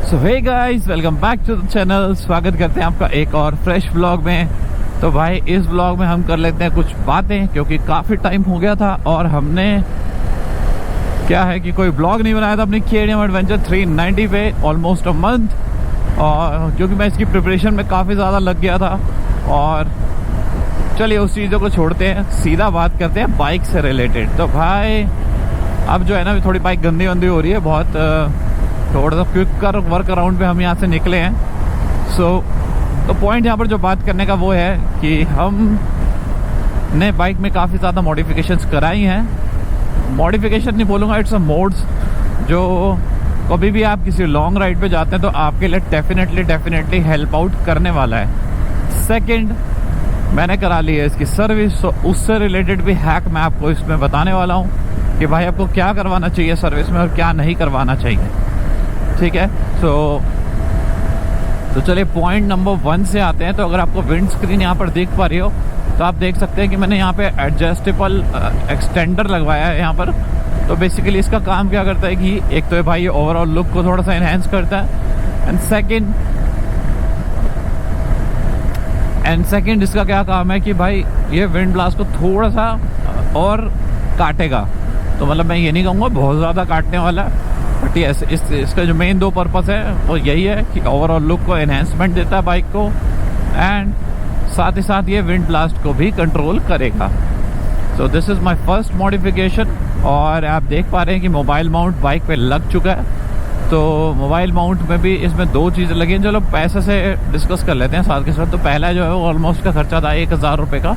So hey guys, welcome back to the channel. स्वागत करते हैं आपका एक और फ्रेश व्लॉग में। तो भाई इस व्लॉग में हम कर लेते हैं कुछ बातें, क्योंकि काफ़ी टाइम हो गया था और हमने क्या है कि कोई व्लॉग नहीं बनाया था अपनी KTM एडवेंचर 390 पे ऑलमोस्ट अ मंथ। और क्योंकि मैं इसकी प्रिपरेशन में काफ़ी ज़्यादा लग गया था। और चलिए उस चीज़ों को छोड़ते हैं, सीधा बात करते हैं बाइक से रिलेटेड। तो भाई अब जो है ना थोड़ी बाइक गंदी वंदी हो रही है बहुत, थोड़ा सा क्विक वर्क अराउंड पे हम यहाँ से निकले हैं। तो पॉइंट यहाँ पर जो बात करने का वो है कि हम ने बाइक में काफ़ी ज़्यादा मॉडिफिकेशंस कराई हैं। मॉडिफिकेशन नहीं बोलूँगा, इट्स अ मोड्स, जो कभी भी आप किसी लॉन्ग राइड पे जाते हैं तो आपके लिए डेफिनेटली हेल्प आउट करने वाला है। सेकंड, मैंने करा ली है इसकी सर्विस, तो उससे रिलेटेड भी हैक मैं आपको इसमें बताने वाला हूँ कि भाई आपको क्या करवाना चाहिए सर्विस में और क्या नहीं करवाना चाहिए। ठीक है, तो चलिए पॉइंट नंबर 1 से आते हैं। तो अगर आपको विंड स्क्रीन यहाँ पर देख पा रही हो तो आप देख सकते हैं कि मैंने यहाँ पे एडजस्टेबल एक्सटेंडर लगवाया है यहाँ पर। तो बेसिकली इसका काम क्या करता है कि एक तो भाई ये ओवरऑल लुक को थोड़ा सा इनहेंस करता है, एंड सेकंड इसका क्या काम है कि भाई ये विंड ब्लास्ट को थोड़ा सा और काटेगा। तो मतलब मैं ये नहीं कहूँगा बहुत ज़्यादा काटने वाला, बट यस इसका जो मेन 2 पर्पस है वो यही है कि ओवरऑल लुक को एनहेंसमेंट देता है बाइक को, एंड साथ ही साथ ये विंड ब्लास्ट को भी कंट्रोल करेगा। So this is my first modification. और आप देख पा रहे हैं कि मोबाइल माउंट बाइक पे लग चुका है। तो मोबाइल माउंट में भी इसमें 2 चीज़ें लगी हैं। चलो पैसे से डिस्कस कर लेते हैं साथ के साथ। तो पहला जो है वो ऑलमोस्ट का खर्चा था 1000 रुपये का।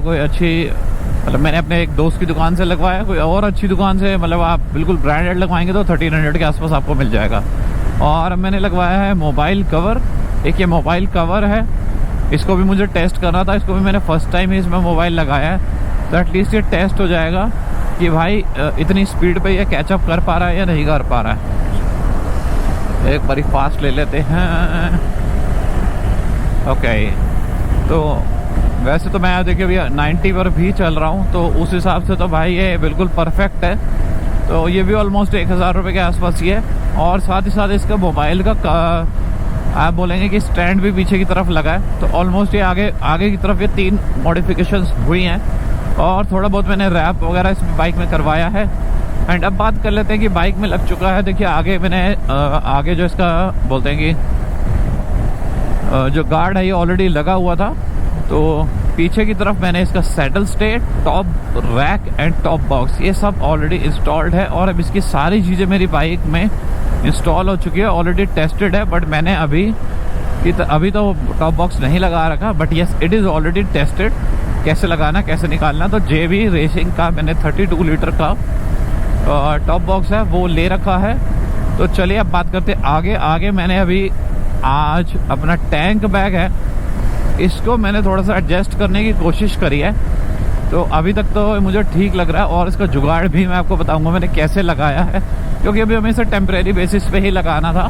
कोई अच्छी मतलब मैंने अपने एक दोस्त की दुकान से लगवाया, कोई और अच्छी दुकान से मतलब आप बिल्कुल ब्रांडेड लगवाएंगे तो 1300 के आसपास आपको मिल जाएगा। और मैंने लगवाया है मोबाइल कवर। एक ये मोबाइल कवर है, इसको भी मुझे टेस्ट करना था। इसको भी मैंने फर्स्ट टाइम ही इसमें मोबाइल लगाया है, तो एटलीस्ट ये टेस्ट हो जाएगा कि भाई इतनी स्पीड पे ये कैचअप कर पा रहा है या नहीं कर पा रहा है। एक बारी फास्ट ले लेते हैं। ओके, तो वैसे तो मैं देखिए भैया 90 पर भी चल रहा हूँ, तो उस हिसाब से तो भाई ये बिल्कुल परफेक्ट है। तो ये भी ऑलमोस्ट 1000 रुपये के आसपास ही है। और साथ ही साथ इसका मोबाइल का आप बोलेंगे कि स्टैंड भी पीछे की तरफ लगा है। तो ऑलमोस्ट ये आगे की तरफ ये 3 मॉडिफिकेशंस हुई हैं। और थोड़ा बहुत मैंने रैप वगैरह इस बाइक में करवाया है। एंड अब बात कर लेते हैं कि बाइक में लग चुका है। देखिए आगे मैंने आगे जो इसका बोलते हैं कि जो गार्ड है ये ऑलरेडी लगा हुआ था। तो पीछे की तरफ मैंने इसका saddle stay, top rack and top box ये सब ऑलरेडी इंस्टॉल्ड है। और अब इसकी सारी चीज़ें मेरी बाइक में इंस्टॉल हो चुकी है, ऑलरेडी टेस्टेड है। बट मैंने अभी तो टॉप बॉक्स नहीं लगा रखा, but yes it is already tested कैसे लगाना कैसे निकालना। तो JB रेसिंग का मैंने 32 लीटर का टॉप बॉक्स है वो ले रखा है। तो चलिए अब बात करते हैं आगे मैंने अभी आज अपना टैंक बैग है, इसको मैंने थोड़ा सा एडजस्ट करने की कोशिश करी है। तो अभी तक तो मुझे ठीक लग रहा है। और इसका जुगाड़ भी मैं आपको बताऊंगा मैंने कैसे लगाया है, क्योंकि अभी हमें इसे टेम्परेरी बेसिस पे ही लगाना था।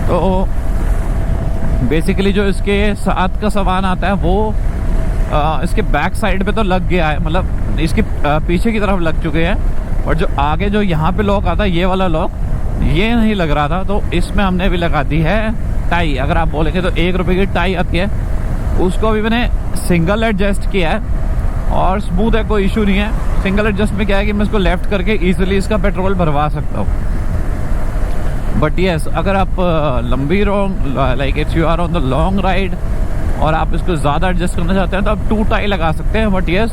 तो बेसिकली जो इसके साथ का सामान आता है वो इसके बैक साइड पे तो लग गया है, मतलब इसके पीछे की तरफ लग चुके हैं। और जो आगे जो यहाँ पे लॉक आता है ये वाला लॉक ये नहीं लग रहा था, तो इसमें हमने भी लगा दी है टाई। अगर आप बोलेंगे तो 1 रुपये की टाई आती है, उसको भी मैंने सिंगल एडजस्ट किया है और स्मूथ है, कोई इशू नहीं है। सिंगल एडजस्ट में क्या है कि मैं इसको लेफ्ट करके इजीली इसका पेट्रोल भरवा सकता हूँ। बट यस अगर आप लंबी like it's you are on the long ride और आप इसको ज़्यादा एडजस्ट करना चाहते हैं तो आप 2 टाई लगा सकते हैं। बट यस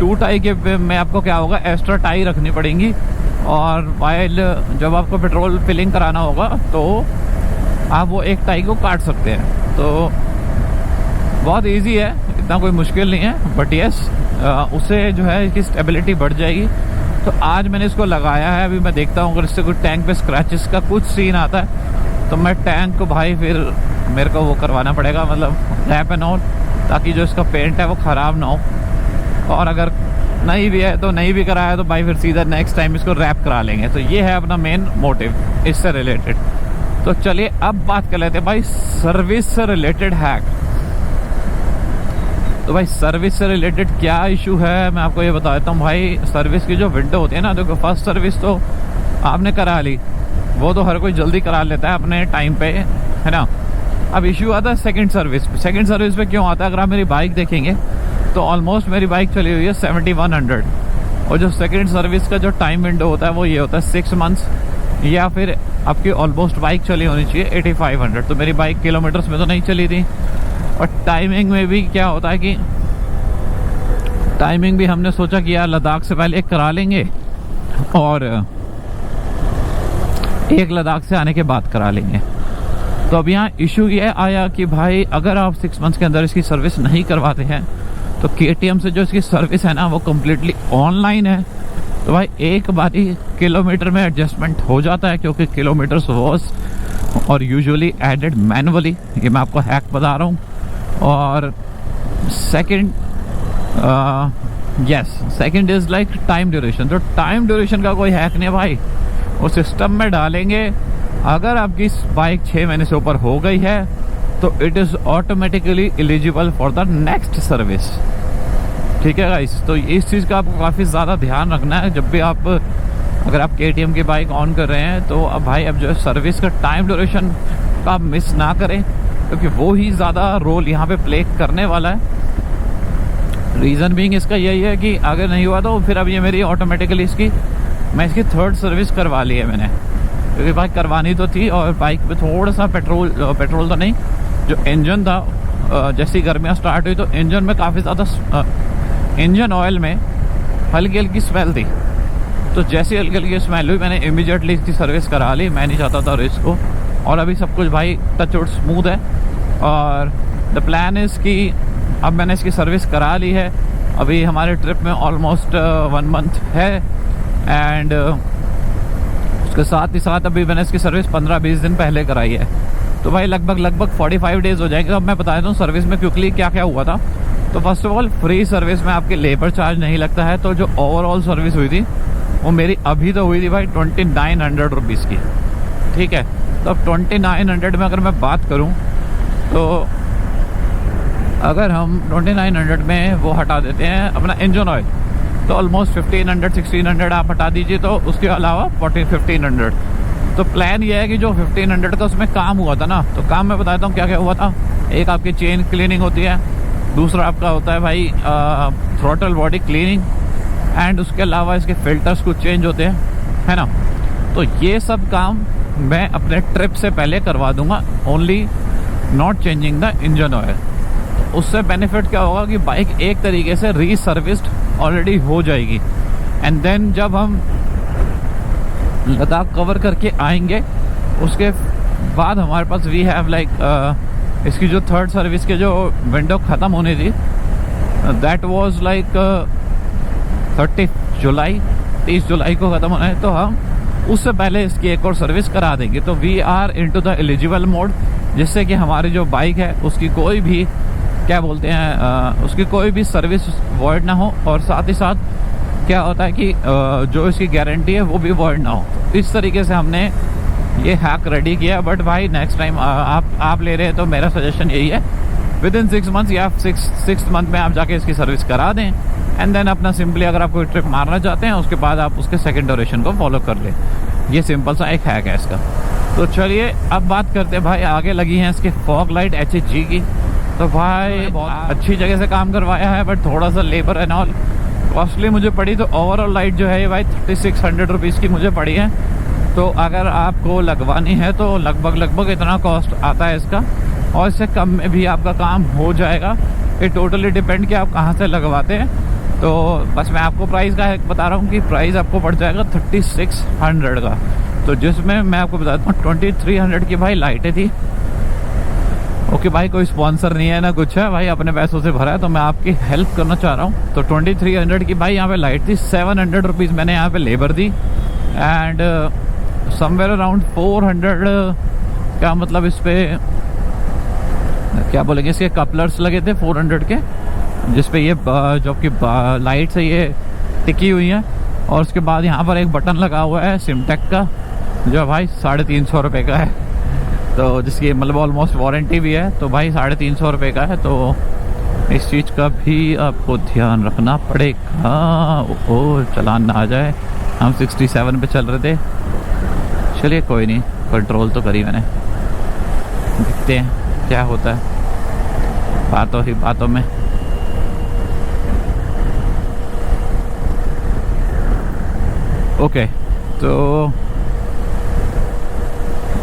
2 टाई के में आपको क्या होगा, एक्स्ट्रा टाई रखनी पड़ेंगी। और वाइल जब आपको पेट्रोल फिलिंग कराना होगा तो आप वो 1 टाई को काट सकते हैं। तो बहुत इजी है, इतना कोई मुश्किल नहीं है। बट यस उससे जो है इसकी स्टेबिलिटी बढ़ जाएगी। तो आज मैंने इसको लगाया है। अभी मैं देखता हूँ अगर इससे कोई टैंक पे स्क्रैचेस का कुछ सीन आता है तो मैं टैंक को भाई फिर मेरे को वो करवाना पड़ेगा, मतलब रैप एंड ऑल, ताकि जो इसका पेंट है वो ख़राब ना हो। और अगर नहीं भी है तो नहीं भी कराया तो भाई फिर सीधा नेक्स्ट टाइम इसको रैप करा लेंगे। तो ये है अपना मेन मोटिव इससे रिलेटेड। तो चलिए अब बात कर लेते हैं भाई सर्विस से रिलेटेड हैक। तो भाई सर्विस से रिलेटेड क्या इशू है मैं आपको ये बता देता हूँ। भाई सर्विस की जो विंडो होती है ना, देखो फर्स्ट सर्विस तो आपने करा ली, वो तो हर कोई जल्दी करा लेता है अपने टाइम पे, है ना। अब इश्यू आता है सेकंड सर्विस पे। सेकंड सर्विस पे क्यों आता है? अगर आप मेरी बाइक देखेंगे तो ऑलमोस्ट मेरी बाइक चली हुई है 7100, और जो सेकंड सर्विस का जो टाइम विंडो होता है वो ये होता है 6 मंथ्स, या फिर आपकी ऑलमोस्ट बाइक चली होनी चाहिए 8500। तो मेरी बाइक किलोमीटर्स में तो नहीं चली थी। और टाइमिंग में भी क्या होता है कि टाइमिंग भी हमने सोचा कि यार लद्दाख से पहले एक करा लेंगे और एक लद्दाख से आने के बाद करा लेंगे। तो अब यहाँ इशू ये आया कि भाई अगर आप 6 मंथ्स के अंदर इसकी सर्विस नहीं करवाते हैं तो KTM से जो इसकी सर्विस है ना वो कम्प्लीटली ऑनलाइन है। तो भाई एक बारी किलोमीटर में एडजस्टमेंट हो जाता है, क्योंकि किलोमीटर्स वॉज और यूजुअली एडेड मैनुअली। ये मैं आपको हैक बता रहा हूँ। और second second is like time duration. तो टाइम ड्यूरेशन का कोई हैक नहीं है भाई, वो सिस्टम में डालेंगे। अगर आपकी बाइक 6 महीने से ऊपर हो गई है तो it is automatically eligible for the next service. ठीक है गाइस, तो इस चीज़ का आपको काफ़ी ज़्यादा ध्यान रखना है जब भी आप, अगर आप KTM की बाइक ऑन कर रहे हैं तो अब भाई अब जो है सर्विस का टाइम ड्यूरेशन का मिस ना करें, क्योंकि वो ही ज़्यादा रोल यहाँ पे प्ले करने वाला है। रीज़न बीइंग इसका यही है कि अगर नहीं हुआ तो फिर अब ये मेरी ऑटोमेटिकली मैं इसकी 3rd सर्विस करवा ली है मैंने, क्योंकि बाइक करवानी तो थी। और बाइक पे थोड़ा सा पेट्रोल तो नहीं, जो इंजन था जैसी गर्मियाँ स्टार्ट हुई तो इंजन में काफ़ी ज़्यादा इंजन ऑयल में हल्की हल्की स्मेल थी। तो जैसी हल्की हल्की स्मेल हुई मैंने इमीडिएटली इसकी सर्विस करा ली। मैं नहीं चाहता था रिस्क को, और अभी सब कुछ भाई टच वुड स्मूथ है। और द प्लान इज़ कि अब मैंने इसकी सर्विस करा ली है। अभी हमारे ट्रिप में ऑलमोस्ट 1 मंथ है, एंड उसके साथ ही साथ अभी मैंने इसकी सर्विस 15-20 दिन पहले कराई है। तो भाई लगभग 45 डेज़ हो जाएंगे। अब मैं बता देता हूँ सर्विस में क्विकली क्या क्या हुआ था। तो first of all free service में आपके लेबर चार्ज नहीं लगता है। तो जो ओवरऑल सर्विस हुई थी वो मेरी अभी तो हुई थी भाई 2900 रुपीज़ की। ठीक है, तो अब 2900 में अगर मैं बात करूँ तो अगर हम 2900 में वो हटा देते हैं अपना इंजन ऑयल, तो ऑलमोस्ट 1500-1600 आप हटा दीजिए, तो उसके अलावा 1500। तो प्लान ये है कि जो 1500 का उसमें काम हुआ था ना, तो काम मैं बताता हूँ क्या क्या हुआ था। एक आपकी चेन क्लीनिंग होती है, दूसरा आपका होता है भाई थ्रॉटल बॉडी क्लीनिंग, एंड उसके अलावा इसके फिल्टर्स कुछ चेंज होते हैं, है ना। तो ये सब काम मैं अपने ट्रिप से पहले करवा दूंगा, only not changing the engine oil. उससे बेनिफिट क्या होगा कि बाइक एक तरीके से रीसर्विस्ड ऑलरेडी हो जाएगी। एंड देन जब हम लद्दाख कवर करके आएंगे उसके बाद हमारे पास वी हैव लाइक इसकी जो 3rd सर्विस के जो विंडो ख़त्म होनी थी, दैट वाज लाइक 30 जुलाई को ख़त्म होना है। तो हम उससे पहले इसकी एक और सर्विस करा देंगे। तो we are into the eligible mode, जिससे कि हमारी जो बाइक है उसकी कोई भी क्या बोलते हैं उसकी कोई भी सर्विस वॉइड ना हो, और साथ ही साथ क्या होता है कि जो इसकी गारंटी है वो भी वॉइड ना हो। इस तरीके से हमने ये हैक रेडी किया। बट भाई नेक्स्ट टाइम आप ले रहे हैं तो मेरा सजेशन यही है, विद इन 6 मंथ्स या 6 मंथ में आप जाके इसकी सर्विस करा दें, एंड देन अपना सिंपली अगर आप कोई ट्रिप मारना चाहते हैं उसके बाद आप उसके सेकेंड ड्यूरेशन को फॉलो कर लें। ये सिंपल सा एक हैक है इसका। तो चलिए अब बात करते हैं भाई, आगे लगी हैं इसके फॉग लाइट HHG की। तो भाई बहुत अच्छी जगह से काम करवाया है, बट थोड़ा सा लेबर एंड ऑल कॉस्टली मुझे पड़ी। तो ओवरऑल लाइट जो है ये भाई 3600 रुपीज़ की मुझे पड़ी है। तो अगर आपको लगवानी है तो लगभग इतना कॉस्ट आता है इसका, और इससे कम में भी आपका काम हो जाएगा। ये टोटली डिपेंड कि आप कहाँ से लगवाते हैं। तो बस मैं आपको प्राइस का बता रहा हूँ कि प्राइस आपको पड़ जाएगा 3600 का। तो जिसमें मैं आपको बताता हूँ 2300 की भाई लाइटें थी। ओके भाई, कोई स्पॉन्सर नहीं है ना कुछ है भाई, अपने पैसों से भरा है, तो मैं आपकी हेल्प करना चाह रहा हूँ। तो 2300 की भाई यहाँ पे लाइट थी, 700 रुपीज़ मैंने यहाँ पे labour the, and somewhere around 400 का मतलब इस पे क्या बोलेंगे, इसके कपलर्स लगे थे 400 के, जिसपे ये जो आपकी लाइट्स है ये टिकी हुई हैं। और उसके बाद यहाँ पर एक बटन लगा हुआ है सिमटेक का, जो भाई 350 रुपये का है, तो जिसकी मतलब ऑलमोस्ट वारंटी भी है। तो भाई 350 रुपये का है, तो इस चीज़ का भी आपको ध्यान रखना पड़ेगा। ओ चलान ना आ जाए, हम 67 पे चल रहे थे। चलिए कोई नहीं, कंट्रोल तो करी मैंने, देखते हैं क्या होता है बातों ही बातों में। ओके, तो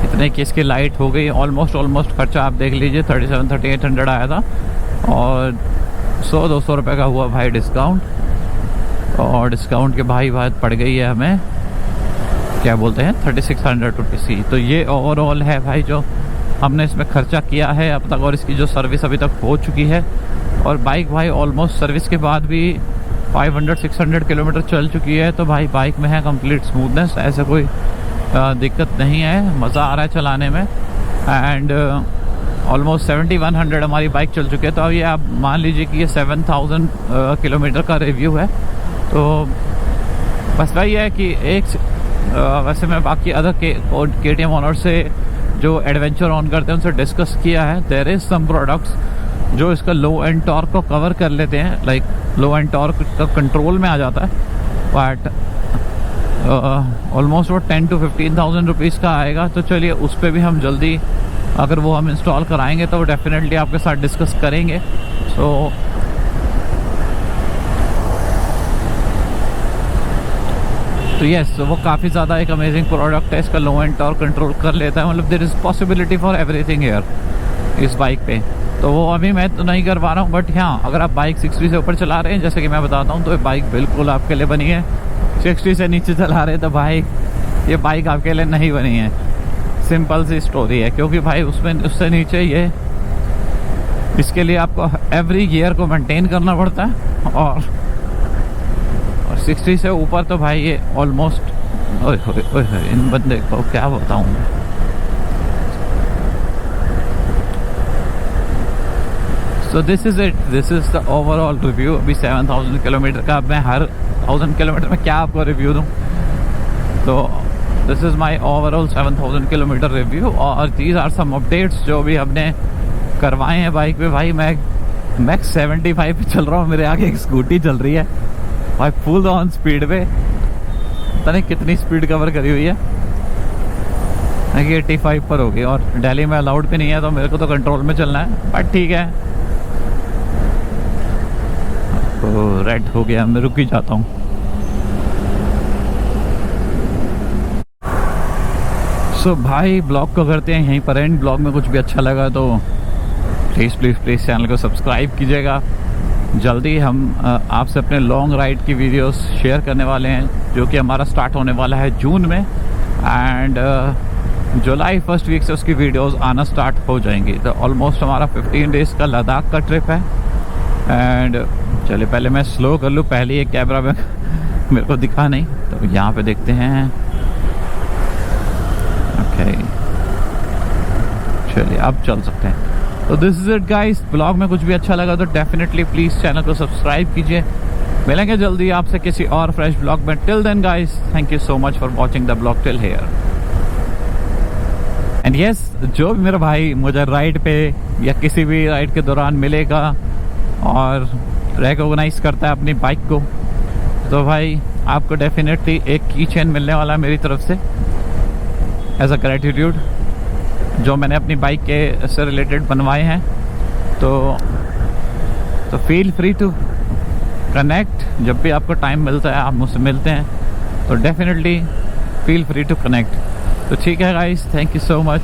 इतने की इसकी लाइट हो गई। ऑलमोस्ट खर्चा आप देख लीजिए 37-3800 आया था, और 100-200 रुपये का हुआ भाई डिस्काउंट, और डिस्काउंट के भाई बात पड़ गई है हमें, क्या बोलते हैं, 3600 रुपीज़। तो ये ओवरऑल है भाई जो हमने इसमें खर्चा किया है अब तक, और इसकी जो सर्विस अभी तक हो चुकी है। और बाइक भाई ऑलमोस्ट सर्विस के बाद भी 500-600 किलोमीटर चल चुकी है। तो भाई बाइक में है कंप्लीट स्मूथनेस, ऐसा कोई दिक्कत नहीं है, मज़ा आ रहा है चलाने में। एंड ऑलमोस्ट 7100 हमारी बाइक चल चुकी है। तो अब ये आप मान लीजिए कि ये 7000 किलोमीटर का रिव्यू है। तो बस वही है कि एक वैसे मैं बाकी अदर KTM ऑनर से जो एडवेंचर ऑन करते हैं उनसे डिस्कस किया है। देयर इज़ सम प्रोडक्ट्स जो इसका लो एंड टॉर्क को कवर कर लेते हैं, लाइक लो एंड टॉर्क का कंट्रोल में आ जाता है, बट ऑलमोस्ट वो 10 to 15,000 रुपीज़ का आएगा। तो चलिए उस पर भी हम जल्दी अगर वो हम इंस्टॉल कराएंगे तो डेफिनेटली आपके साथ डिस्कस करेंगे। तो यस, वो काफ़ी ज़्यादा एक अमेजिंग प्रोडक्ट है, इसका लो एंड टॉर्क कंट्रोल कर लेता है। मतलब there is possibility for everything here इस बाइक पे। तो वो अभी मैं तो नहीं कर पा रहा हूँ, बट हाँ अगर आप बाइक 60 से ऊपर चला रहे हैं जैसे कि मैं बताता हूँ, तो ये बाइक बिल्कुल आपके लिए बनी है। 60 से नीचे चला रहे हैं तो भाई ये बाइक आपके लिए नहीं बनी है, सिंपल सी स्टोरी है। क्योंकि भाई उसमें उससे नीचे ये, इसके लिए आपको एवरी गियर को मेंटेन करना पड़ता है, और 60 से ऊपर तो भाई ये ऑलमोस्ट इन बंदे को क्या बताऊँ मैं। So this is it, this is the overall review. अभी 7000 किलोमीटर का, अब मैं हर 1000 किलोमीटर में क्या आपको रिव्यू दूँ। तो this is my overall 7000 kilometre review, और दीज आर सम अपडेट्स जो भी हमने करवाए हैं बाइक पे। भाई मैं मैक्स 75 पे चल रहा हूँ, मेरे आगे एक स्कूटी चल रही है भाई फुल ऑन स्पीड पे, पता नहीं कितनी स्पीड कवर करी हुई है, 85 पर होगी। और दिल्ली में अलाउड भी नहीं है, तो मेरे को तो कंट्रोल में चलना है, बट ठीक है। तो रेड हो गया, मैं रुक ही जाता हूँ। सो भाई ब्लॉग को करते हैं यहीं पर एंड। ब्लॉग में कुछ भी अच्छा लगा तो प्लीज़ चैनल को सब्सक्राइब कीजिएगा। जल्दी हम आपसे अपने लॉन्ग राइड की वीडियोस शेयर करने वाले हैं, जो कि हमारा स्टार्ट होने वाला है जून में, एंड जुलाई फर्स्ट वीक से उसकी वीडियोस आना स्टार्ट हो जाएंगी। तो ऑलमोस्ट हमारा 15 डेज़ का लद्दाख का ट्रिप है। एंड चलिए पहले मैं स्लो कर लूँ, पहले ये कैमरा में मेरे को दिखा नहीं, तो यहाँ पे देखते हैं। ओके चलिए अब चल सकते हैं। तो this is it guys. Blog में कुछ भी अच्छा लगा तो डेफिनेटली प्लीज़ चैनल को सब्सक्राइब कीजिए। मिलेंगे जल्दी आपसे किसी और फ्रेश ब्लॉग में। Till then guys, thank you so much for watching the blog till here. And yes, जो भी मेरा भाई मुझे राइड पे या किसी भी राइड के दौरान मिलेगा और रिकॉग्नाइज करता है अपनी बाइक को, तो भाई आपको डेफिनेटली एक की चेन मिलने वाला है मेरी तरफ से एज अ ग्रेटिट्यूड, जो मैंने अपनी बाइक के से रिलेटेड बनवाए हैं। तो फील फ्री टू कनेक्ट, जब भी आपको टाइम मिलता है आप मुझसे मिलते हैं, तो definitely feel free to connect. तो ठीक है guys, thank you so much.